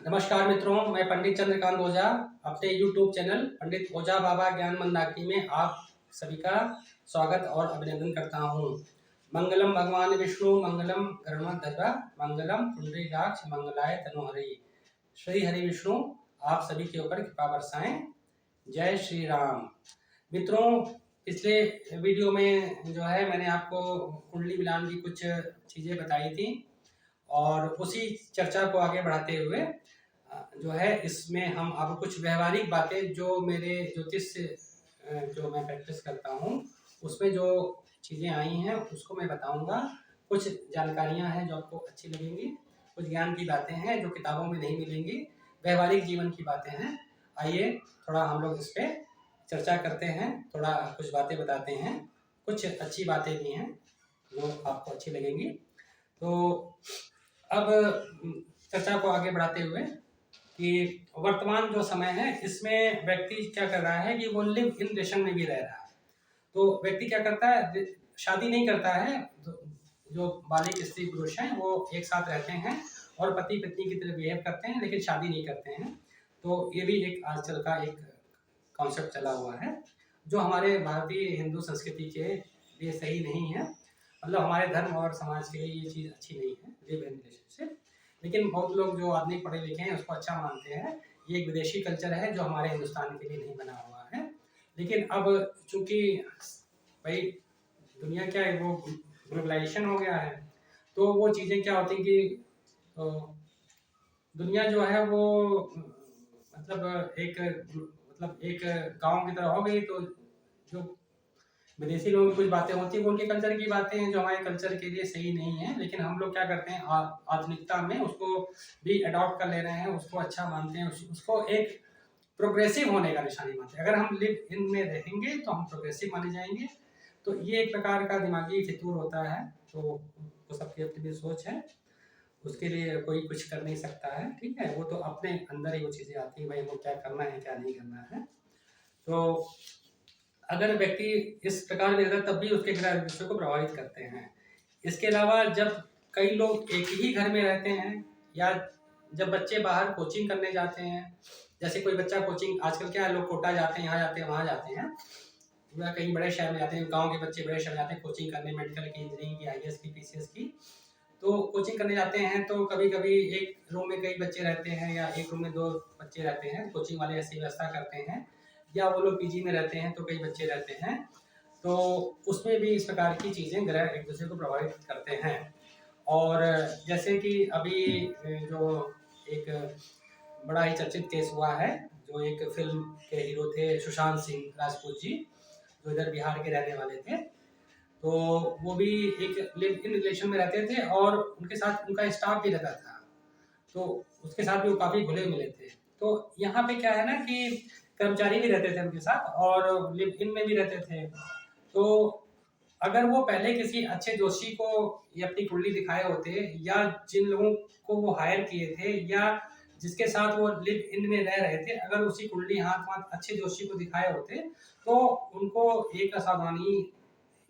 नमस्कार मित्रों, मैं पंडित चंद्रकांत ओझा अपने YouTube चैनल पंडित ओझा बाबा ज्ञान मंदाकिनी में आप सभी का स्वागत और अभिनंदन करता हूँ। मंगलम भगवान विष्णु, मंगलम गरुड़ध्वज, मंगलम पुंडरीकाक्ष, मंगलाय तनोहरि। श्री हरि विष्णु आप सभी के ऊपर कृपा बरसाएं। जय श्री राम। मित्रों, पिछले वीडियो में जो है मैंने आपको कुंडली मिलान की कुछ चीज़ें बताई थी और उसी चर्चा को आगे बढ़ाते हुए जो है इसमें हम अब कुछ व्यवहारिक बातें जो मेरे ज्योतिष से जो मैं प्रैक्टिस करता हूँ उसमें जो चीज़ें आई हैं उसको मैं बताऊंगा। कुछ जानकारियां हैं जो आपको अच्छी लगेंगी, कुछ ज्ञान की बातें हैं जो किताबों में नहीं मिलेंगी, व्यवहारिक जीवन की बातें हैं। आइए थोड़ा हम लोग इस पर चर्चा करते हैं, थोड़ा कुछ बातें बताते हैं। कुछ अच्छी बातें भी हैं जो आपको अच्छी लगेंगी। तो अब चर्चा को आगे बढ़ाते हुए कि वर्तमान जो समय है इसमें व्यक्ति क्या कर रहा है कि वो लिव इन रिलेशन में भी रह रहा है। तो व्यक्ति क्या करता है, शादी नहीं करता है। जो बालिग स्त्री पुरुष हैं वो एक साथ रहते हैं और पति पत्नी की तरह बिहेव करते हैं, लेकिन शादी नहीं करते हैं। तो ये भी एक आजकल का एक कॉन्सेप्ट चला हुआ है जो हमारे भारतीय हिंदू संस्कृति के लिए सही नहीं है। मतलब हमारे धर्म और समाज के लिए ये चीज़ अच्छी नहीं है, लिव इन रिलेशनशिप। लेकिन बहुत लोग जो आदमी पढ़े लिखे हैं उसको अच्छा मानते हैं। ये एक विदेशी कल्चर है जो हमारे हिंदुस्तान के लिए नहीं बना हुआ है। लेकिन अब चूंकि भाई दुनिया क्या है, वो ग्लोबलाइजेशन हो गया है, तो वो चीज़ें क्या होती कि तो दुनिया जो है वो मतलब एक गांव की तरह हो गई। तो जो विदेशी लोगों की कुछ बातें होती हैं वो उनके कल्चर की बातें हैं जो हमारे कल्चर के लिए सही नहीं है। लेकिन हम लोग क्या करते हैं, आधुनिकता में उसको भी अडॉप्ट कर ले रहे हैं, उसको अच्छा मानते हैं, उसको एक प्रोग्रेसिव होने का निशानी मानते हैं। अगर हम लिव इन में रहेंगे तो हम प्रोग्रेसिव माने जाएंगे। तो ये एक प्रकार का दिमागी फितूर होता है। तो वो सबकी अपनी सोच है, उसके लिए कोई कुछ कर नहीं सकता है। ठीक है, वो तो अपने अंदर ही वो चीज़ें आती हैं, भाई वो क्या करना है क्या नहीं करना है। तो अगर व्यक्ति इस प्रकार में रहता है तब भी उसके ग्रह विषय को प्रभावित करते हैं। इसके अलावा जब कई लोग एक ही घर में रहते हैं या जब बच्चे बाहर कोचिंग करने जाते हैं, जैसे कोई बच्चा कोचिंग, आजकल क्या है, लोग कोटा जाते हैं, यहाँ जाते हैं, वहाँ जाते हैं, या कहीं बड़े शहर में जाते हैं। गांव के बच्चे बड़े शहर में जाते हैं कोचिंग करने, मेडिकल की, इंजीनियरिंग की, आईएएस की, पीसीएस की। तो कोचिंग करने जाते हैं तो कभी कभी एक रूम में कई बच्चे रहते हैं या एक रूम में 2 बच्चे रहते हैं। कोचिंग वाले ऐसी व्यवस्था करते हैं, या वो लोग पीजी में रहते हैं तो कई बच्चे रहते हैं। तो उसमें भी इस प्रकार की चीज़ें ग्रह एक दूसरे को प्रभावित करते हैं। और जैसे कि अभी जो एक बड़ा ही चर्चित केस हुआ है, जो एक फिल्म के हीरो थे सुशांत सिंह राजपूत जी, जो इधर बिहार के रहने वाले थे। तो वो भी एक लिव इन रिलेशन में रहते थे और उनके साथ उनका स्टाफ भी रहता था। तो उसके साथ भी वो काफ़ी घुले मिले थे। तो यहाँ पे क्या है ना कि कर्मचारी भी रहते थे उनके साथ और लिव इन में भी रहते थे। तो अगर वो पहले किसी अच्छे जोशी को ये अपनी कुंडली दिखाए होते, या जिन लोगों को वो हायर किए थे या जिसके साथ वो लिव इन में रह रहे थे, अगर उसी कुंडली हाथ अच्छे जोशी को दिखाए होते तो उनको एक असावधानी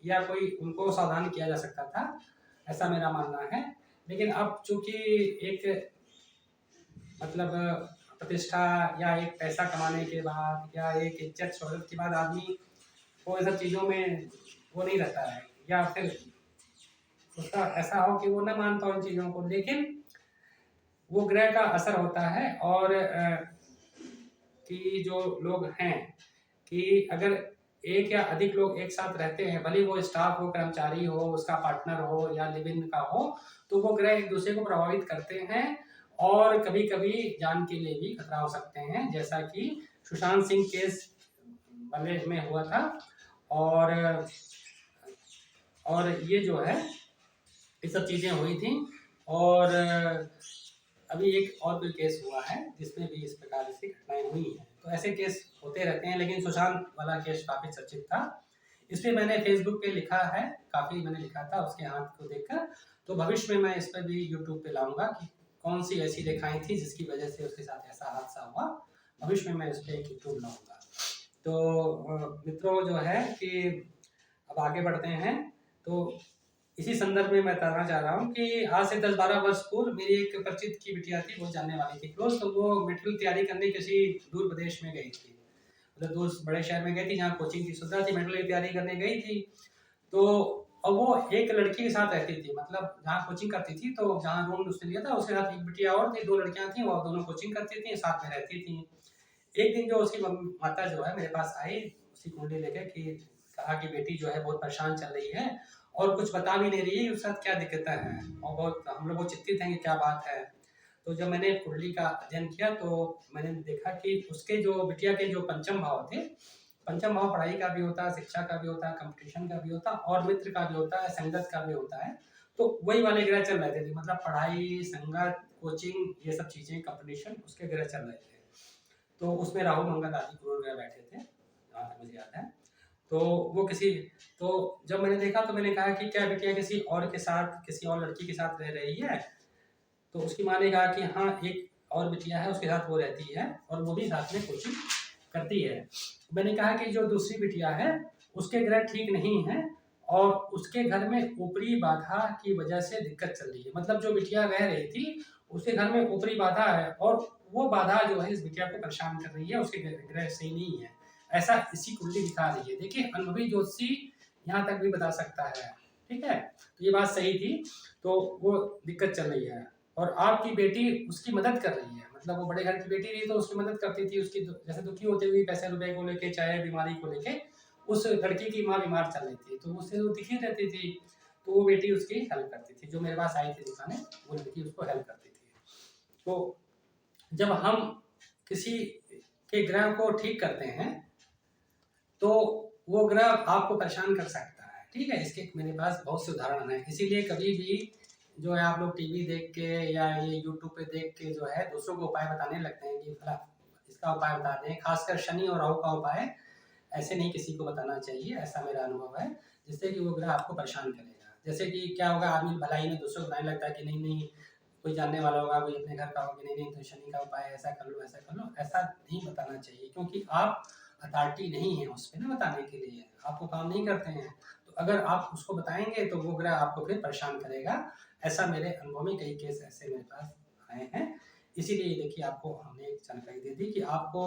या कोई उनको सावधान किया जा सकता था, ऐसा मेरा मानना है। लेकिन अब चूंकि एक मतलब प्रतिष्ठा या एक पैसा कमाने के बाद या एक इज्जत शोहरत के बाद आदमी वो इन सब चीज़ों में वो नहीं रहता है, या फिर उसका ऐसा हो कि वो ना मानता हो इन चीज़ों को। लेकिन वो ग्रह का असर होता है। और कि जो लोग हैं कि अगर एक या अधिक लोग एक साथ रहते हैं, भले वो स्टाफ हो, कर्मचारी हो, उसका पार्टनर हो या लिव इन का हो, तो वो ग्रह एक दूसरे को प्रभावित करते हैं और कभी कभी जान के लिए भी खतरा हो सकते हैं, जैसा कि सुशांत सिंह केस वाले में हुआ था। और ये जो है ये सब चीज़ें हुई थी। और अभी एक और कोई केस हुआ है जिसमें भी इस प्रकार की घटनाएं हुई हैं। तो ऐसे केस होते रहते हैं, लेकिन सुशांत वाला केस काफ़ी चर्चित था। इसलिए मैंने फेसबुक पे लिखा है, काफ़ी मैंने लिखा था उसके हाथ को देखकर। तो भविष्य में मैं इस पर भी यूट्यूब पे लाऊंगा कि कौन सी ऐसी रेखाएं थी जिसकी वजह से उसके साथ ऐसा हादसा हुआ। भविष्य में मैं इस पर एक यूट्यूब लाऊंगा। तो मित्रों जो है कि अब आगे बढ़ते हैं। तो इसी संदर्भ में मैं बताना चाह रहा हूँ कि आज से 10-12 वर्ष पूर्व मेरी एक परिचित की बिटिया थी, वो जानने वाली थी क्लोज, तो वो मेडिकल तैयारी करने किसी दूर प्रदेश में गई थी, मतलब दूर बड़े शहर में गई थी जहाँ कोचिंग की सुविधा थी, मेडिकल की तैयारी करने गई थी। तो अब वो एक लड़की के साथ रहती थी, मतलब जहाँ कोचिंग करती थी, तो जहाँ रूम उसने लिया था उसके साथ एक बिटिया और थी, 2 लड़कियाँ थीं, वो दोनों कोचिंग करती थीं, साथ में रहती थीं। एक दिन जो उसकी माता जो है मेरे पास आई, उसकी कुंडली लेके कि कहा कि बेटी जो है बहुत परेशान चल रही है और कुछ बता भी नहीं रही है उसके साथ क्या दिक्कतें हैं, और बहुत हम लोग बहुत चिंतित हैं कि क्या बात है। तो जब मैंने कुंडली का अध्ययन किया तो मैंने देखा कि उसके जो बिटिया के जो पंचम भाव थे, पंचम भाव पढ़ाई का भी होता है, शिक्षा का भी होता है, कंपटीशन का भी होता है और मित्र का भी होता है, संगत का भी होता है। तो वही वाले ग्रह चल रहे थे, मतलब पढ़ाई, संगत, कोचिंग, ये सब चीज़ें, कंपटीशन, उसके ग्रह चल रहे थे। तो उसमें राहु मंगल आदि क्रूर ग्रह बैठे थे, जहाँ तक मुझे याद है। तो वो किसी तो जब मैंने देखा तो मैंने कहा कि क्या बिटिया किसी और के साथ, किसी और लड़की के साथ रह रही है? तो उसकी माँ ने कहा कि हाँ, एक और बिटिया है उसके साथ वो रहती है और वो भी साथ में कोचिंग करती है। मैंने कहा कि जो दूसरी बिटिया है उसके ग्रह ठीक नहीं है और उसके घर में ऊपरी बाधा की वजह से दिक्कत चल रही है, मतलब जो बिटिया रह रही थी उसके घर में ऊपरी बाधा है और वो बाधा जो है इस बिटिया को परेशान कर रही है, उसके ग्रह सही नहीं है, ऐसा इसी कुंडली दिखा रही है। देखिए अनुभवी ज्योतिषी यहाँ तक भी बता सकता है, ठीक है, तो ये बात सही थी। तो वो दिक्कत चल रही है और आपकी बेटी उसकी मदद कर रही है, मतलब वो बड़े घर की बेटी रही तो उसकी मदद करती थी, उसकी जैसे दुखी होते हुए पैसे रुपए को लेके, चाहे बीमारी को लेके, उस लड़की की माँ बीमार चल रही थी तो उससे वो दिखी रहती थी, तो वो बेटी उसकी हेल्प करती थी, जो मेरे पास आई थी दिखाने, वो लड़की उसको हेल्प करती थी। तो जब हम किसी के ग्रह को ठीक करते हैं तो वो ग्रह आपको परेशान कर सकता है, ठीक है, इसके मेरे पास बहुत से उदाहरण हैं। इसीलिए कभी भी जो है आप लोग टीवी देख के या ये यूट्यूब पे देख के जो है दूसरों को उपाय बताने लगते हैं कि फला इसका उपाय बता दें, खासकर शनि और राहु का उपाय ऐसे नहीं किसी को बताना चाहिए, ऐसा मेरा अनुभव है, जिससे कि वो ग्रह आपको परेशान करेगा। जैसे कि क्या होगा, आदमी भलाई में दूसरों को बताने लगता है कि नहीं नहीं, कोई जानने वाला होगा, कोई अपने घर का होगा, नहीं नहीं तो शनि का उपाय ऐसा कर लो, ऐसा कर लो, ऐसा नहीं बताना चाहिए, क्योंकि आप अथॉरिटी नहीं है उस पर ना बताने के लिए, आपको काम नहीं करते हैं, तो अगर आप उसको बताएंगे तो वो ग्रह आपको फिर परेशान करेगा। ऐसा मेरे अनुभव में कई केस ऐसे मेरे पास आए हैं। इसीलिए देखिए आपको हमने एक जानकारी दे दी कि आपको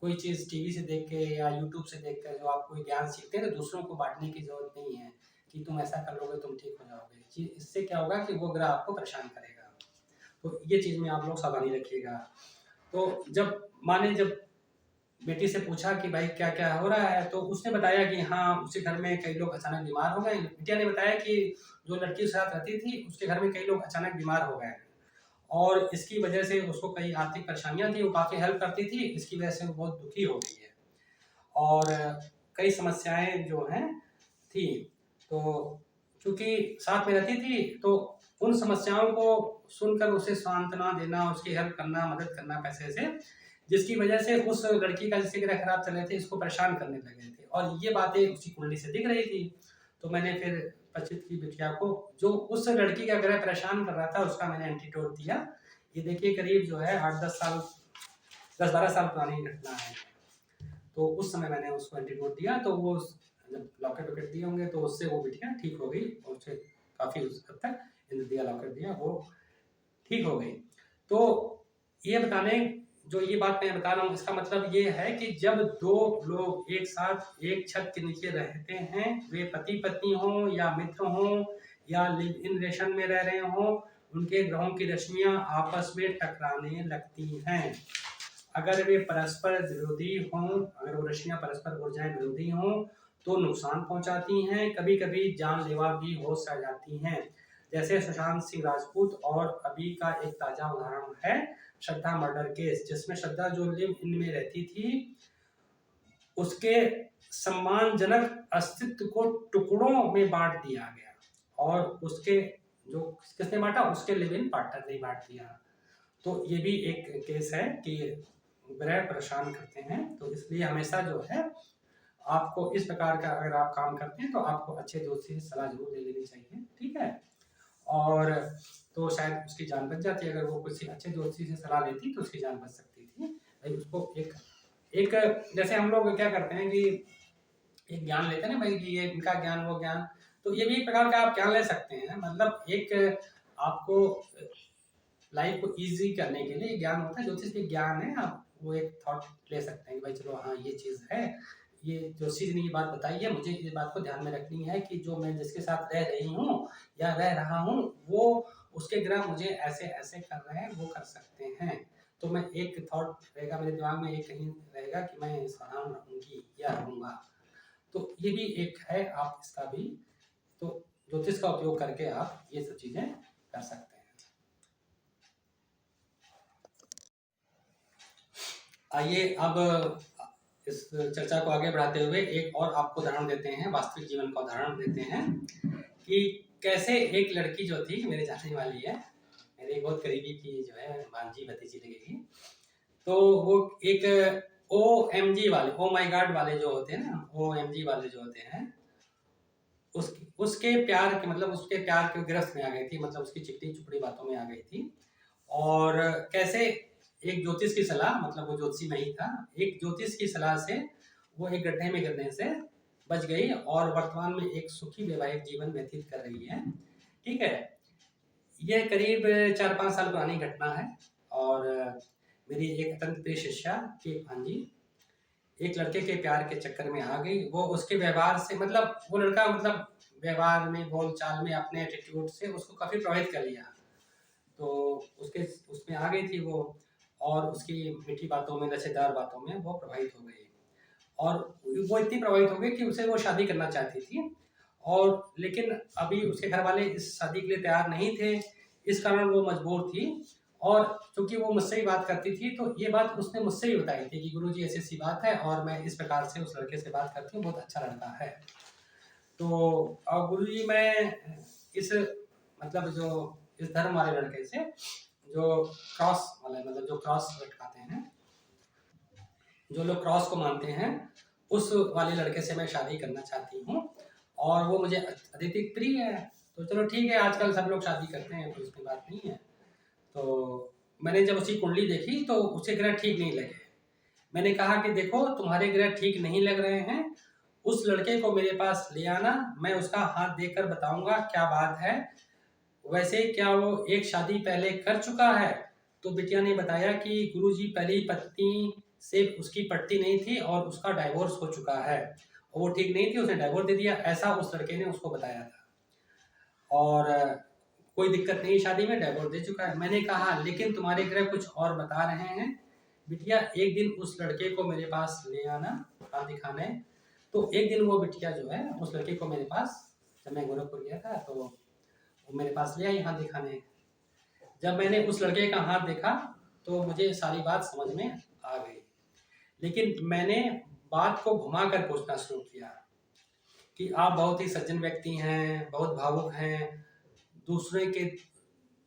कोई चीज़ टीवी से देख के या यूट्यूब से देख कर जो आप कोई ज्ञान सीखते हैं तो दूसरों को बांटने की जरूरत नहीं है कि तुम ऐसा कर लोगे तुम ठीक हो जाओगे, इससे क्या होगा कि वो ग्रह आपको परेशान करेगा। तो ये चीज़ में आप लोग सावधानी रखिएगा। तो जब माँ ने जब बेटी से पूछा कि भाई क्या क्या हो रहा है, तो उसने बताया कि हाँ उसके घर में कई लोग अचानक बीमार हो गए। बिटिया ने बताया कि जो लड़की उसके साथ रहती थी उसके घर में कई लोग अचानक बीमार हो गए और इसकी वजह से उसको कई आर्थिक परेशानियां थी, वो काफ़ी हेल्प करती थी, इसकी वजह से वो बहुत दुखी हो गई है और कई समस्याएं जो हैं थी। तो चूंकि साथ में रहती थी तो उन समस्याओं को सुनकर उसे सांत्वना देना, उसकी हेल्प करना, मदद करना पैसे से, जिसकी वजह से उस लड़की का जिसके ग्रह खराब चल रहे थे इसको परेशान करने लगे थे और ये बातें उसकी कुंडली से दिख रही थी। तो मैंने फिर पचित की बिटिया को जो उस लड़की का ग्रह परेशान कर रहा था उसका मैंने एंटीडोट दिया। ये देखिए करीब जो है 8-10 साल, 10-12 साल पुरानी घटना है। तो उस समय मैंने उसको एंटीडोट दिया, तो वो जब लॉकेट वॉकेट दिए होंगे तो उससे वो बिटिया ठीक हो गई और उसे काफ़ी उस हद तक इंद्र दिया लॉकेट दिया, वो ठीक हो गई। तो ये बताने जो ये बात मैं बता रहा हूँ इसका मतलब ये है कि जब दो लोग एक साथ एक छत के नीचे रहते हैं, वे पति पत्नी हों या मित्र हों या लिव इन रिलेशन में रह रहे हों, उनके ग्रहों की रश्मियाँ आपस में टकराने लगती हैं। अगर वे परस्पर विरोधी हों, अगर वो रश्मियाँ परस्पर ऊर्जाएं विरोधी हों तो नुकसान पहुंचाती हैं, कभी कभी जानलेवा भी हो जाती हैं। जैसे सुशांत सिंह राजपूत और अभी का एक ताजा उदाहरण है श्रद्धा मर्डर केस, जिसमें श्रद्धा जो लिव इन में रहती थी उसके सम्मानजनक अस्तित्व को टुकड़ों में बांट दिया गया और उसके जो किसने बांटा, उसके लिव इन पार्टनर ने बांट दिया। तो ये भी एक केस है कि ग्रह परेशान करते हैं, तो इसलिए हमेशा जो है आपको इस प्रकार का अगर आप काम करते हैं तो आपको अच्छे दोस्त से सलाह जरूर ले लेनी चाहिए, ठीक है। और तो शायद उसकी जान बच जाती, अगर वो किसी अच्छे दोस्ती से सलाह लेती तो उसकी जान बच सकती थी। भाई उसको एक एक जैसे हम लोग क्या करते हैं कि एक ज्ञान लेते हैं ना भाई कि ये इनका ज्ञान वो ज्ञान, तो ये भी एक प्रकार का आप ज्ञान ले सकते हैं। मतलब एक आपको लाइफ को इजी करने के लिए ज्ञान होता है, ज्योतिष भी ज्ञान है। आप वो एक थॉट ले सकते हैं कि भाई चलो हाँ ये चीज़ है, ये ज्योतिषी ने ये बात बताई है, मुझे इस बात को ध्यान में रखनी है कि जो मैं जिसके साथ रह रही हूँ या रह रहा हूँ वो उसके ग्रह मुझे ऐसे ऐसे कर रहे हैं, वो कर सकते हैं। तो मैं एक थॉट रहेगा मेरे दिमाग में, एक कहीं रहेगा कि मैं सावधान रहूंगी या रहूंगा। तो ये भी एक है, आप इसका भी तो ज्योतिष का उपयोग करके आप ये सब चीजें कर सकते हैं। आइए अब इस चर्चा को आगे बढ़ाते हुए एक और आपको उदाहरण देते हैं, वास्तविक जीवन का उदाहरण देते हैं कि कैसे एक लड़की जो थी, मेरे जानने वाली है, मेरे बहुत करीबी की जो है भांजी भतीजी लगेगी, तो वो एक OMG वाले, ओ माई गॉड वाले जो होते हैं ना, OMG वाले जो होते हैं, उसके प्यार के मतलब उसके प्यार के गिरफ्त में आ गई थी, मतलब उसकी चिकनी चुपड़ी बातों में आ गई थी। और कैसे एक ज्योतिष की सलाह, मतलब वो ज्योतिषी नहीं था, एक ज्योतिष की सलाह से वो एक गड्ढे में गिरने से बच गई और वर्तमान में एक सुखी वैवाहिक जीवन व्यतीत कर रही है। ठीक है, यह करीब 4-5 साल पुरानी घटना है। और मेरी एक अत्यंत प्रिय शिष्या की भांजी एक लड़के के प्यार के चक्कर में आ गई। वो उसके व्यवहार से, मतलब वो लड़का मतलब व्यवहार में, बोल चाल में, अपने एटीट्यूड से उसको काफ़ी प्रभावित कर लिया। तो उसके उसमें आ गई थी वो, और उसकी मीठी बातों में, लचेदार बातों में वो प्रभावित हो गई। और वो इतनी प्रभावित हो गई कि उसे वो शादी करना चाहती थी, और लेकिन अभी उसके घर वाले इस शादी के लिए तैयार नहीं थे, इस कारण वो मजबूर थी। और क्योंकि वो मुझसे ही बात करती थी, तो ये बात उसने मुझसे ही बताई थी कि गुरुजी ऐसी ऐसी बात है और मैं इस प्रकार से उस लड़के से बात करती हूँ, बहुत अच्छा लड़का है। तो और गुरुजी मैं इस मतलब जो इस धर्म वाले लड़के से, जो क्रॉस वाले, मतलब जो क्रॉस लटकाते हैं, जो लोग क्रॉस को मानते हैं, उस वाले लड़के से मैं शादी करना चाहती हूँ और वो मुझे अत्यधिक प्रिय है। तो चलो ठीक है, आजकल सब लोग शादी करते हैं तो उसकी बात नहीं है। तो मैंने जब उसकी कुंडली देखी तो उसके ग्रह ठीक नहीं लगे। मैंने कहा कि देखो तुम्हारे ग्रह ठीक नहीं लग रहे हैं, उस लड़के को मेरे पास ले आना, मैं उसका हाथ देखकर बताऊंगा क्या बात है। वैसे क्या वो एक शादी पहले कर चुका है? तो बिटिया ने बताया कि गुरुजी पहली पत्नी से उसकी पटती नहीं थी और उसका डाइवोर्स हो चुका है, वो ठीक नहीं थी, उसने डाइवोर्स दे दिया, ऐसा उस लड़के ने उसको बताया था। और कोई दिक्कत नहीं, शादी में डाइवोर्स दे चुका है। मैंने कहा लेकिन तुम्हारे ग्रह कुछ और बता रहे हैं बिटिया, एक दिन उस लड़के को मेरे पास ले आना हाथ दिखाने। तो एक दिन वो बिटिया जो है उस लड़के को मेरे पास, जब मैं गोरखपुर गया था तो वो मेरे पास ले आई हाथ दिखाने। जब मैंने उस लड़के का हाथ देखा तो मुझे सारी बात समझ में आ गई, लेकिन मैंने बात को घुमा कर पूछना शुरू किया कि आप बहुत ही सज्जन व्यक्ति हैं, बहुत भावुक हैं, दूसरे के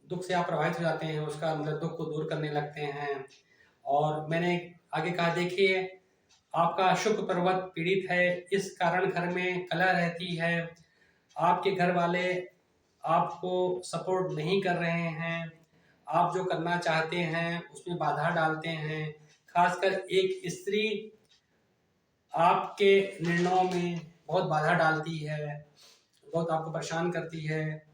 दुख से आप प्रभावित हो जाते हैं, उसका मतलब दुख को दूर करने लगते हैं। और मैंने आगे कहा देखिए आपका शुक्र पर्वत पीड़ित है, इस कारण घर में कलह रहती है, आपके घर वाले आपको सपोर्ट नहीं कर रहे हैं, आप जो करना चाहते हैं उसमें बाधा डालते हैं, खासकर एक स्त्री आपके निर्णयों में बहुत बाधा डालती है, बहुत आपको परेशान करती है।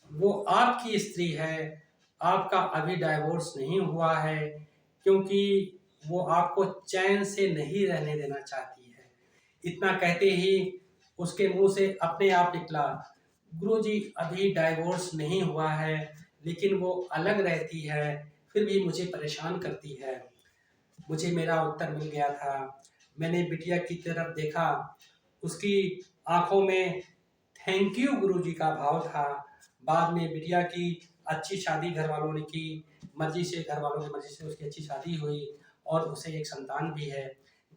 वो आपकी स्त्री है, आपका अभी डाइवोर्स नहीं हुआ है क्योंकि वो आपको चैन से नहीं रहने देना चाहती है। इतना कहते ही उसके मुंह से अपने आप निकला, गुरुजी अभी डाइवोर्स नहीं हुआ है लेकिन वो अलग रहती है, फिर भी मुझे परेशान करती है। मुझे मेरा उत्तर मिल गया था। मैंने बिटिया की तरफ देखा, उसकी आंखों में थैंक यू गुरुजी का भाव था। बाद में बिटिया की अच्छी शादी घर वालों ने की, मर्जी से, घर वालों की मर्जी से उसकी अच्छी शादी हुई और उसे एक संतान भी है।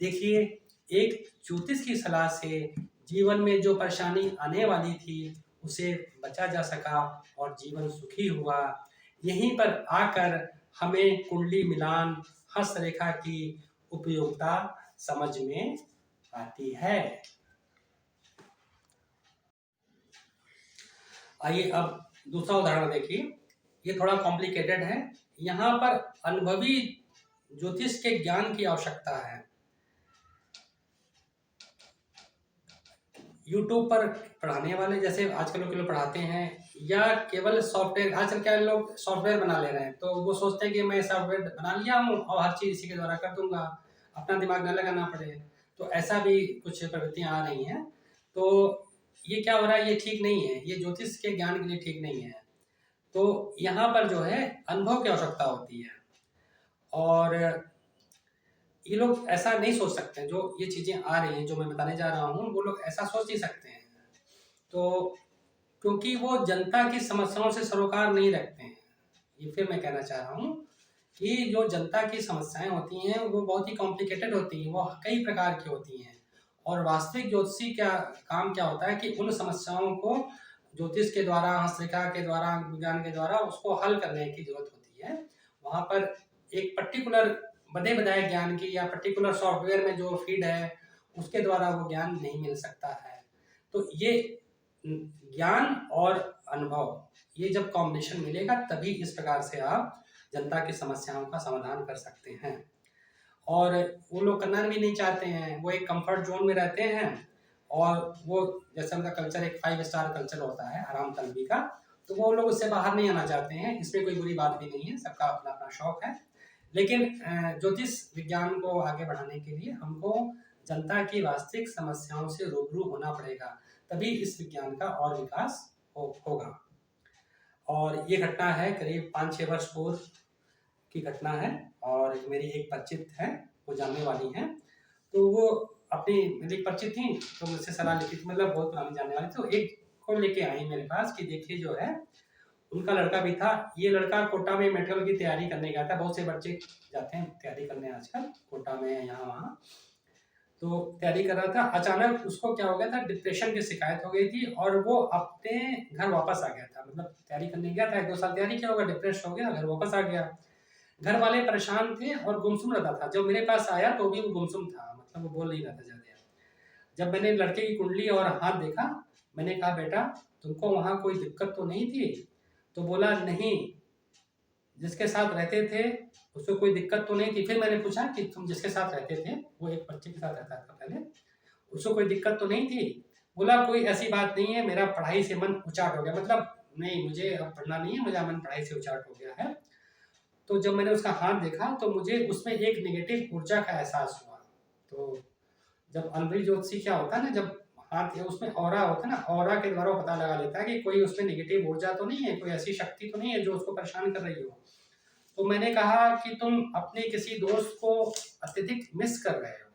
देखिए एक ज्योतिष की सलाह से जीवन में जो परेशानी आने वाली थी उसे बचा जा सका और जीवन सुखी हुआ। यहीं पर आकर हमें कुंडली मिलान, हस्तरेखा की उपयोगिता समझ में आती है। आइए अब दूसरा उदाहरण देखिए, ये थोड़ा कॉम्प्लिकेटेड है। यहाँ पर अनुभवी ज्योतिष के ज्ञान की आवश्यकता है। यूट्यूब पर पढ़ाने वाले जैसे आजकल लोग पढ़ाते हैं, या केवल सॉफ्टवेयर, आजकल क्या लोग सॉफ्टवेयर बना ले रहे हैं, तो वो सोचते हैं कि मैं सॉफ्टवेयर बना लिया हूँ और हर चीज़ इसी के द्वारा कर दूंगा, अपना दिमाग न लगाना पड़े। तो ऐसा भी कुछ प्रवृत्तियाँ आ रही हैं। तो ये क्या हो रहा है, ये ठीक नहीं है, ये ज्योतिष के ज्ञान के लिए ठीक नहीं है। तो यहाँ पर जो है अनुभव की आवश्यकता होती है, और ये लोग ऐसा नहीं सोच सकते। जो ये चीज़ें आ रही हैं जो मैं बताने जा रहा हूँ, वो लोग ऐसा सोच नहीं सकते हैं। तो क्योंकि वो जनता की समस्याओं से सरोकार नहीं रखते हैं। ये फिर मैं कहना चाह रहा हूँ कि जो जनता की समस्याएं होती हैं वो बहुत ही कॉम्प्लिकेटेड होती हैं, वो कई प्रकार की होती हैं। और वास्तविक ज्योतिषी क्या काम क्या होता है कि उन समस्याओं को ज्योतिष के द्वारा, हस्तरेखा के द्वारा, विज्ञान के द्वारा उसको हल करने की जरूरत होती है। वहाँ पर एक पर्टिकुलर बड़े बधाए ज्ञान की या पर्टिकुलर सॉफ्टवेयर में जो फीड है उसके द्वारा वो ज्ञान नहीं मिल सकता है। तो ये ज्ञान और अनुभव, ये जब कॉम्बिनेशन मिलेगा तभी इस प्रकार से आप जनता की समस्याओं का समाधान कर सकते हैं। और वो लोग करना भी नहीं चाहते हैं, वो एक कंफर्ट जोन में रहते हैं। और वो जैसे उनका कल्चर एक 5 स्टार कल्चर होता है आराम तलबी का, तो वो लोग उससे बाहर नहीं आना चाहते हैं। इसमें कोई बुरी बात भी नहीं है, सबका अपना अपना शौक है। लेकिन ज्योतिष विज्ञान को आगे बढ़ाने के लिए हमको जनता की वास्तविक समस्याओं से रूबरू होना पड़ेगा, तभी इस विज्ञान का और विकास होगा। और ये घटना है करीब 5-6 वर्ष पूर्व की घटना है, और मेरी एक परिचित है, वो जानने वाली हैं। तो वो अपनी मेरी परिचित थी, तो मुझसे सलाह लेती थी, मतलब बहुत पुरानी जानने वाली। तो एक को लेके आई मेरे पास कि देखिए जो है उनका लड़का भी था। ये लड़का कोटा में मेडिकल की तैयारी करने गया था। बहुत से बच्चे जाते हैं तैयारी करने आजकल, कोटा में, यहाँ वहाँ। तो तैयारी कर रहा था, अचानक उसको क्या हो गया था, डिप्रेशन की शिकायत हो गई थी, और वो अपने घर वापस आ गया था। मतलब तैयारी करने गया था, 1-2 साल तैयारी किया होगा, डिप्रेस हो गया, घर वापस आ गया। घर वाले परेशान थे और गुमसुम रहता था। जब मेरे पास आया तो भी वो गुमसुम था, मतलब वो बोल नहीं रहा था ज़्यादा। जब मैंने लड़के की कुंडली और हाथ देखा, मैंने कहा बेटा तुमको वहाँ कोई दिक्कत तो नहीं थी? तो बोला नहीं, जिसके साथ रहते थे उसको कोई दिक्कत तो नहीं थी। फिर मैंने पूछा कि तुम जिसके साथ रहते थे, वो एक बच्चे के साथ रहता था पहले, उसको कोई दिक्कत तो नहीं थी? बोला कोई ऐसी बात नहीं है, मेरा पढ़ाई से मन उचाट हो गया, मतलब नहीं मुझे अब पढ़ना नहीं है, मेरा मन पढ़ाई से उचाट हो गया है। तो जब मैंने उसका हाथ देखा तो मुझे उसमें एक नेगेटिव ऊर्जा का एहसास हुआ। तो जब अनुभवी ज्योतिषी क्या होता है ना, जब हाथ है उसमें ऑरा होता है ना, ऑरा के द्वारा वो पता लगा लेता है कि कोई उसमें नेगेटिव ऊर्जा तो नहीं है, कोई ऐसी शक्ति तो नहीं है जो उसको परेशान कर रही हो। तो मैंने कहा कि तुम अपने किसी दोस्त को अत्यधिक मिस कर रहे हो,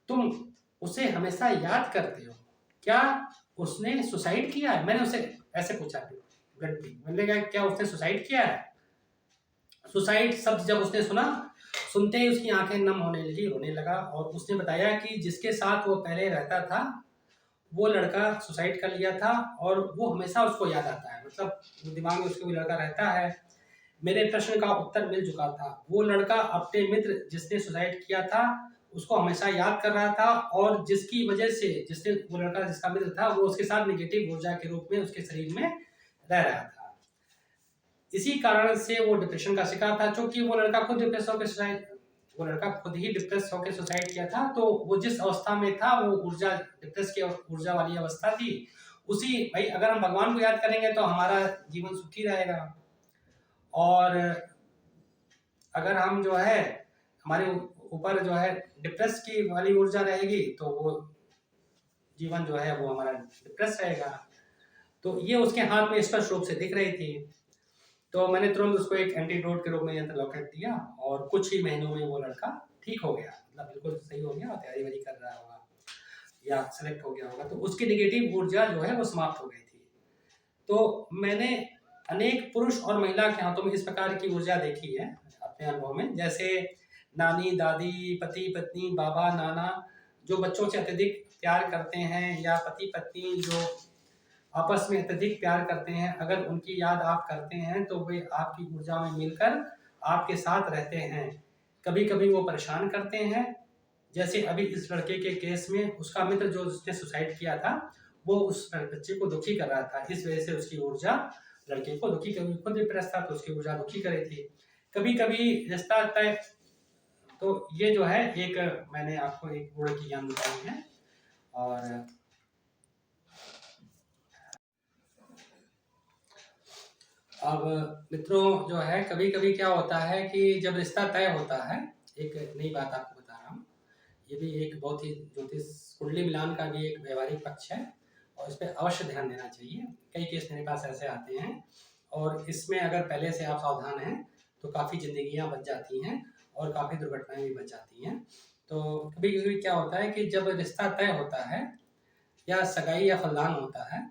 तुम उसे हमेशा याद करते हो, क्या उसने सुसाइड किया है? मैंने उसे ऐसे पूछा, मैंने कहा क्या उसने सुसाइड किया है? सुसाइड शब्द जब उसने सुना, सुनते ही उसकी आंखें नम होने लगी, रोने लगा। और उसने बताया कि जिसके साथ वो पहले रहता था वो लड़का सुसाइड कर लिया था, और वो हमेशा उसको याद आता है, मतलब दिमाग में उसके वो लड़का रहता है। मेरे प्रश्न का उत्तर मिल चुका था। वो लड़का अपने मित्र जिसने सुसाइड किया था उसको हमेशा याद कर रहा था, और जिसकी वजह से जिसने वो लड़का जिसका मित्र था वो उसके साथ नेगेटिव ऊर्जा के रूप में उसके शरीर में रह रहा था। इसी कारण से वो डिप्रेशन का शिकार था। चूंकि वो लड़का खुद डिप्रेस होकर सुसाइड किया था, तो वो जिस अवस्था में था वो ऊर्जा, डिप्रेस की ऊर्जा वाली अवस्था थी। उसी भाई अगर हम भगवान को याद करेंगे तो हमारा जीवन सुखी रहेगा, और अगर हम जो है हमारे ऊपर जो है डिप्रेस की वाली ऊर्जा रहेगी तो वो जीवन जो है वो हमारा डिप्रेस रहेगा। तो ये उसके हाथ में स्पष्ट रूप से दिख रही थी। तो मैंने तुरंत उसको एक एंटीडोट के रूप में यंत्र लॉकेट दिया, और कुछ ही महीनों में वो लड़का ठीक हो गया, मतलब बिल्कुल सही हो गया, और तैयारी वारी कर रहा होगा या सेलेक्ट हो गया होगा। तो उसकी नेगेटिव ऊर्जा जो है वो समाप्त हो गई थी। तो मैंने अनेक पुरुष और महिला के हाथों में इस प्रकार की ऊर्जा देखी है अपने अनुभव में। जैसे नानी, दादी, पति पत्नी, बाबा, नाना जो बच्चों से अत्यधिक प्यार करते हैं, या पति पत्नी जो आपस में अत्यधिक प्यार करते हैं, अगर उनकी याद आप करते हैं तो वे आपकी ऊर्जा में मिलकर आपके साथ रहते हैं। कभी कभी वो परेशान करते हैं, जैसे अभी इस लड़के के केस में उसका मित्र जो उसने सुसाइड किया था वो उस बच्चे को दुखी कर रहा था, इस वजह से उसकी ऊर्जा लड़के को दुखी कर, खुद डिप्रेस था तो उसकी ऊर्जा दुखी कर रही थी। कभी कभी रिश्ता तय, तो ये जो है एक मैंने आपको एक गुण की ज्ञान बताई है। और अब मित्रों जो है कभी कभी क्या होता है कि जब रिश्ता तय होता है, एक नई बात आपको बता रहा हूँ, ये भी एक बहुत ही ज्योतिष कुंडली मिलान का भी एक व्यवहारिक पक्ष है और इस पर अवश्य ध्यान देना चाहिए। कई केस मेरे पास ऐसे आते हैं और इसमें अगर पहले से आप सावधान हैं तो काफ़ी जिंदगियां बच जाती हैं और काफ़ी दुर्घटनाएं भी बच जाती हैं। तो कभी कभी क्या होता है कि जब रिश्ता तय होता है या सगाई या फलदान होता है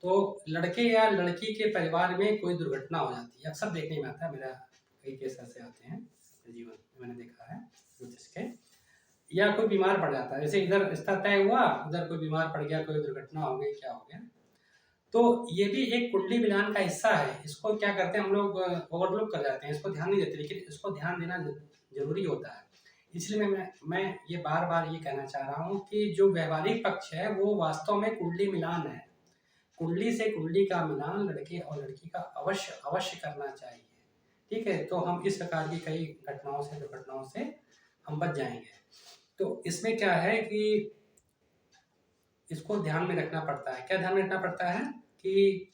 तो लड़के या लड़की के परिवार में कोई दुर्घटना हो जाती है। अक्सर देखने में आता है, मेरा कई केस ऐसे आते हैं अपने जीवन में, मैंने देखा है ज्योतिष के। या कोई बीमार पड़ जाता है, जैसे इधर रिश्ता तय हुआ, उधर कोई बीमार पड़ गया, कोई दुर्घटना हो गई, क्या हो गया। तो ये भी एक कुंडली मिलान का हिस्सा है। इसको क्या करते हैं हम लोग, ओवरलुक कर जाते हैं, इसको ध्यान नहीं देते, लेकिन इसको ध्यान देना जरूरी होता है। इसलिए मैं ये बार बार ये कहना चाह रहा हूँ कि जो व्यवहारिक पक्ष है वो वास्तव में कुंडली मिलान है। कुंडली से कुंडली का मिलान लड़के और लड़की का अवश्य अवश्य करना चाहिए। ठीक है, तो हम इस प्रकार की कई घटनाओं से, दुर्घटनाओं से हम बच जाएंगे। तो इसमें क्या है कि इसको ध्यान में रखना पड़ता है। क्या ध्यान में रखना पड़ता है कि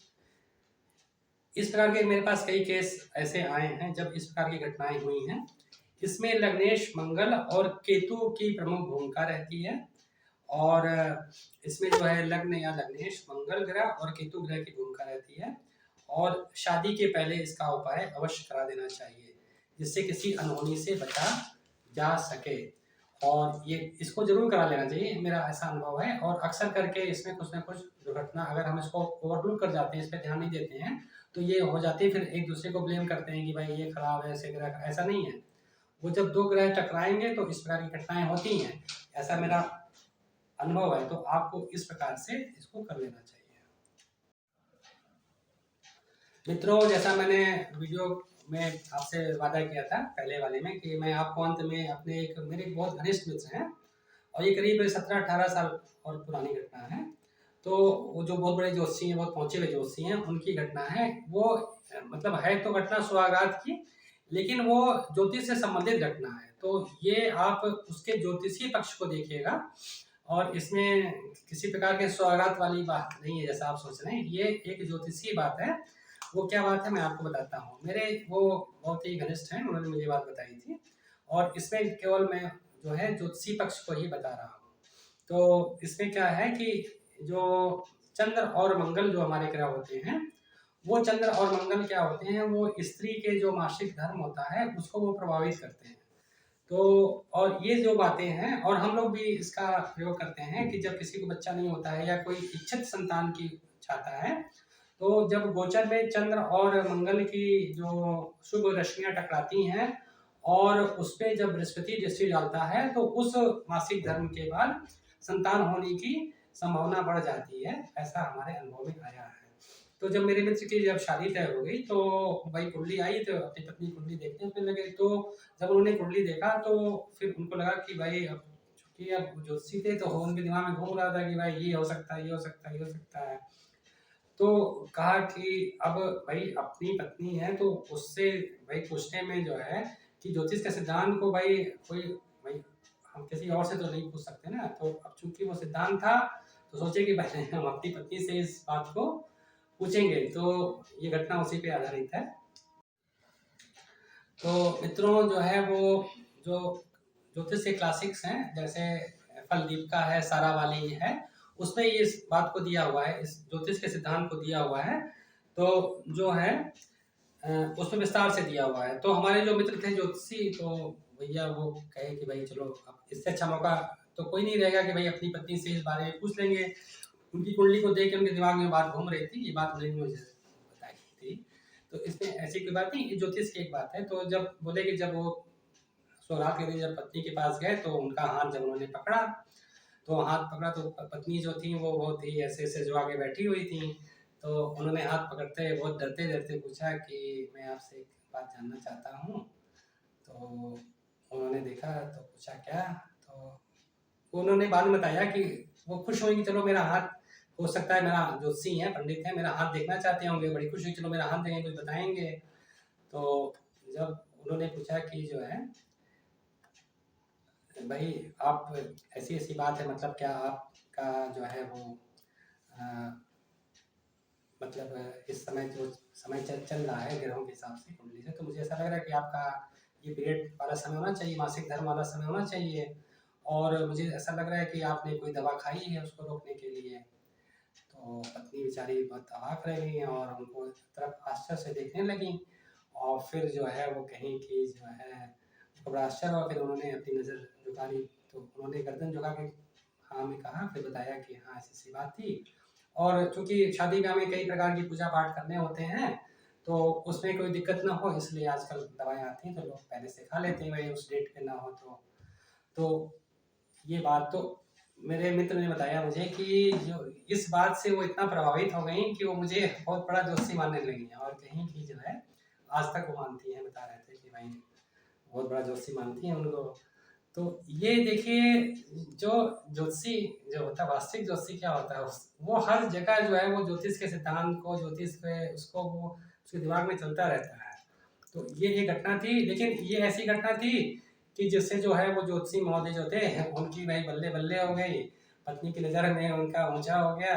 इस प्रकार के मेरे पास कई केस ऐसे आए हैं जब इस प्रकार की घटनाएं हुई हैं। इसमें लग्नेश मंगल और केतु की प्रमुख भूमिका रहती है और इसमें जो है लग्न या लग्नेश मंगल ग्रह और केतु ग्रह की भूमिका रहती है और शादी के पहले इसका उपाय अवश्य करा देना चाहिए जिससे किसी अनहोनी से बचा जा सके। और ये इसको जरूर करा लेना चाहिए, मेरा ऐसा अनुभव है। और अक्सर करके इसमें कुछ ना कुछ दुर्घटना, अगर हम इसको ओवरलुक कर जाते हैं, इस पर ध्यान नहीं देते हैं, तो ये हो जाती है। फिर एक दूसरे को ब्लेम करते हैं कि भाई ये खराब है, ऐसे ग्रह, ऐसा नहीं है। वो जब दो ग्रह टकराएंगे तो इस प्रकार की घटनाएं होती हैं, ऐसा मेरा अनुभव है। तो आपको इस प्रकार से इसको कर लेना चाहिए। मित्रों, जैसा मैंने वीडियो में आपसे वादा किया था पहले वाले में कि मैं आपको अंत में अपने एक मेरे एक बहुत घनिष्ठ मित्र हैं और ये करीब 17-18 साल और पुरानी घटना है। तो वो जो बहुत बड़े जोशी हैं, बहुत पहुंचे हुए जोशी हैं, उनकी घटना है। वो मतलब है तो घटना सुहागरात की, लेकिन वो ज्योतिष से संबंधित घटना है। तो ये आप उसके ज्योतिषीय पक्ष को देखिएगा और इसमें किसी प्रकार के सुहागरात वाली बात नहीं है जैसा आप सोच रहे हैं। ये एक ज्योतिषीय बात है। वो क्या बात है मैं आपको बताता हूँ। मेरे वो बहुत ही घनिष्ठ हैं, उन्होंने मुझे बात बताई थी और इसमें केवल मैं जो है ज्योतिषी पक्ष को ही बता रहा हूँ। तो इसमें क्या है कि जो चंद्र और मंगल जो हमारे ग्रह होते हैं, वो चंद्र और मंगल क्या होते हैं, वो स्त्री के जो मासिक धर्म होता है उसको वो प्रभावित करते हैं। तो और ये जो बातें हैं, और हम लोग भी इसका प्रयोग करते हैं कि जब किसी को बच्चा नहीं होता है या कोई इच्छित संतान की चाहता है, तो जब गोचर में चंद्र और मंगल की जो शुभ रश्मियां टकराती हैं और उस पर जब बृहस्पति दृष्टि डालता है तो उस मासिक धर्म के बाद संतान होने की संभावना बढ़ जाती है। ऐसा हमारे अनुभव में आया है। तो जब मेरे मित्र की जब शादी तय हो गई तो भाई कुंडली आई, तो अपनी पत्नी कुंडली देखने उसमें लगे। तो जब उन्होंने कुंडली देखा तो फिर उनको लगा कि भाई अब चूंकि अब ज्योतिषी थे तो उनके दिमाग में घूम रहा था कि भाई ये हो सकता है, ये हो सकता है, ये हो सकता है। तो कहा कि अब भाई अपनी पत्नी है तो उससे भाई पूछने में जो है कि ज्योतिष के सिद्धांत को भाई कोई भाई हम किसी और से तो नहीं पूछ सकते ना। तो अब चूंकि वो सिद्धांत था तो सोचे कि पहले हम अपनी पत्नी से इस बात को पूछेंगे। तो ये घटना उसी पे आधारित है। तो मित्रों जो है वो जो ज्योतिष के क्लासिक्स हैं जैसे फलदीप का है, सारा वाली है, उसमें ये इस बात को दिया हुआ है, इस ज्योतिष के सिद्धांत को दिया हुआ है। तो जो है उसमें विस्तार से दिया हुआ है। तो हमारे जो मित्र थे ज्योतिषी, तो भैया वो कहे कि भाई चलो अब इससे अच्छा मौका तो कोई नहीं रहेगा कि भाई अपनी पत्नी से इस बारे में पूछ लेंगे। उनकी कुंडली को देख के उनके दिमाग में बात घूम रही थी, ये बात उन्होंने मुझे बताई थी। तो इसमें ऐसी कोई बात नहीं, ज्योतिष की एक बात है। तो जब बोले कि जब वो सौराठ के दिन जब पत्नी के पास गए तो उनका हाथ जब उन्होंने पकड़ा, तो हाथ पकड़ा तो पत्नी जो थी वो बहुत ही ऐसे ऐसे जो आगे बैठी हुई थी। तो उन्होंने हाथ पकड़ते बहुत डरते डरते पूछा कि मैं आपसे एक बात जानना चाहता हूँ। तो उन्होंने देखा तो पूछा क्या। तो उन्होंने बाद में बताया कि वो खुश हुई कि चलो मेरा हाथ, हो सकता है मेरा ज्योतिषी है, पंडित है, मेरा हाथ देखना चाहते होंगे, बड़ी खुश हुई, चलो मेरा हाथ देंगे, कुछ बताएंगे। तो जब उन्होंने पूछा कि जो है भाई आप ऐसी ऐसी बात है, मतलब क्या आपका जो है वो मतलब इस समय जो समय चल रहा है ग्रहों के हिसाब से कुंडली से, तो मुझे ऐसा लग रहा है कि आपका ये पीरियड वाला समय होना चाहिए, मासिक धर्म वाला समय होना चाहिए। और मुझे ऐसा लग रहा है कि आपने कोई दवा खाई है उसको रोकने के लिए। तो पत्नी बेचारी बहुत अवाक रह गई और उनको एक तरफ आश्चर्य से देखने लगी, और फिर जो है वो कहीं कि जो है उनको बड़ा आश्चर्य हुआ। फिर उन्होंने अपनी नज़र झुका ली, तो उन्होंने गर्दन झुका के हाँ में कहा, फिर बताया कि हाँ ऐसी सी बात थी। और चूँकि शादी ब्याह में कई प्रकार की पूजा पाठ करने होते हैं, तो उसमें कोई दिक्कत ना हो इसलिए आजकल दवाएँ आती हैं तो लोग पहले से खा लेते हैं, वही उस डेट पे ना हो तो। तो ये बात तो मेरे मित्र ने बताया मुझे कि जो इस बात से वो इतना प्रभावित हो गई कि वो मुझे बहुत बड़ा जोशी मानने लगी हैं, और कहीं की जो है आज तक वो मानती हैं, बता रहे थे कि भाई बहुत बड़ा जोशी मानती हैं उनको। तो ये देखिए, जो ज्योतिषी जो होता है, वास्तविक ज्योतिषी क्या होता है, वो हर जगह जो है वो ज्योतिष के सिद्धांत को, ज्योतिष के उसको वो उसके दिमाग में चलता रहता है। तो ये एक घटना थी, लेकिन ये ऐसी घटना थी कि जिससे जो है वो ज्योतिषी महोदय जो थे उनकी भाई बल्ले बल्ले हो गई, पत्नी की नज़र में उनका ऊंचा हो गया।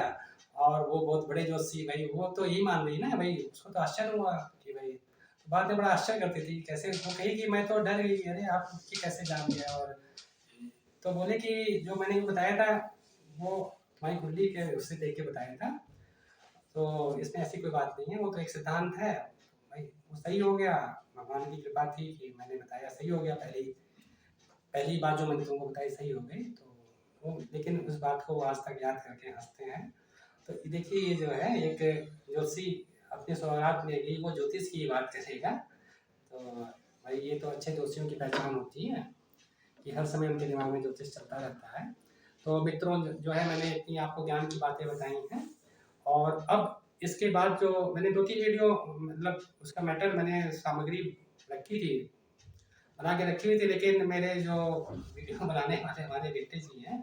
और वो बहुत बड़े ज्योतिषी भाई, वो तो यही मान रही ना भाई, उसको तो आश्चर्य हुआ कि भाई, तो बाद में बड़ा आश्चर्य करती थी कैसे, वो कही कि मैं तो डर गई, अरे आप ये कैसे जान गया। और तो बोले कि जो मैंने बताया था वो तुम्हारी कुंडली के उससे देख के बताया था, तो इसमें ऐसी कोई बात नहीं है, वो तो एक सिद्धांत है भाई। वो सही हो गया, भगवान की कृपा थी कि मैंने बताया सही हो गया, पहली बात जो मैंने तुमको बताई सही हो गई। तो वो लेकिन उस बात को वो आज तक याद करके हंसते हैं। तो देखिए ये जो है एक ज्योतिषी अपने सौगात में भी वो ज्योतिष की बात करेगा, तो भाई ये तो अच्छे ज्योतिषियों की पहचान होती है कि हर समय उनके दिमाग में ज्योतिष चलता रहता है। तो मित्रों जो है मैंने इतनी आपको ज्ञान की बातें बताई हैं, और अब इसके बाद जो मैंने 2-3 वीडियो मतलब उसका मैटर मैंने सामग्री रखी थी, बना के रखी हुई थी, लेकिन मेरे जो वीडियो बनाने वाले हमारे बेटे जी हैं,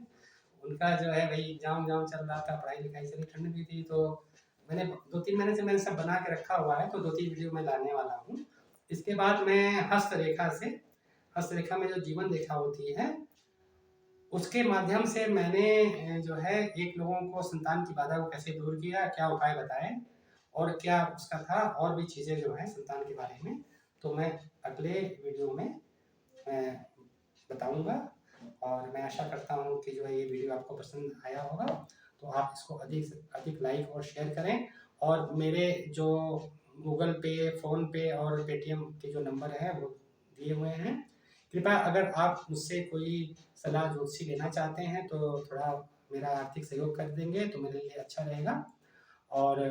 उनका जो है भाई एग्जाम चल रहा था, पढ़ाई लिखाई चली, ठंड भी थी, तो मैंने 2-3 महीने से मैंने सब बना के रखा हुआ है, तो 2-3 वीडियो मैं लाने वाला हूँ। इसके बाद मैं हस्तरेखा में जो जीवन रेखा होती है उसके माध्यम से मैंने जो है एक लोगों को संतान की बाधा को कैसे दूर किया, क्या उपाय बताए और क्या उसका था, और भी चीज़ें जो हैं संतान के बारे में, तो मैं अगले वीडियो में मैं बताऊंगा। और मैं आशा करता हूँ कि जो है ये वीडियो आपको पसंद आया होगा, तो आप इसको अधिक से अधिक लाइक और शेयर करें। और मेरे जो गूगल पे, फ़ोनपे और पेटीएम के जो नंबर हैं वो दिए हुए हैं। कृपया अगर आप मुझसे कोई सलाह ज्योतिषी लेना चाहते हैं तो थोड़ा मेरा आर्थिक सहयोग कर देंगे तो मेरे लिए अच्छा रहेगा। और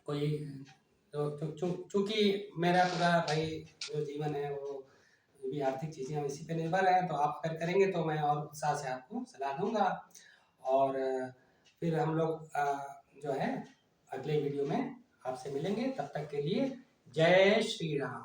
कोई तो चूँकि मेरा पूरा भाई जो जीवन है वो भी आर्थिक चीज़ें इसी पे निर्भर है, तो आप अगर करेंगे तो मैं और उत्साह से आपको सलाह दूंगा। और फिर हम लोग जो है अगले वीडियो में आपसे मिलेंगे, तब तक के लिए जय श्री राम।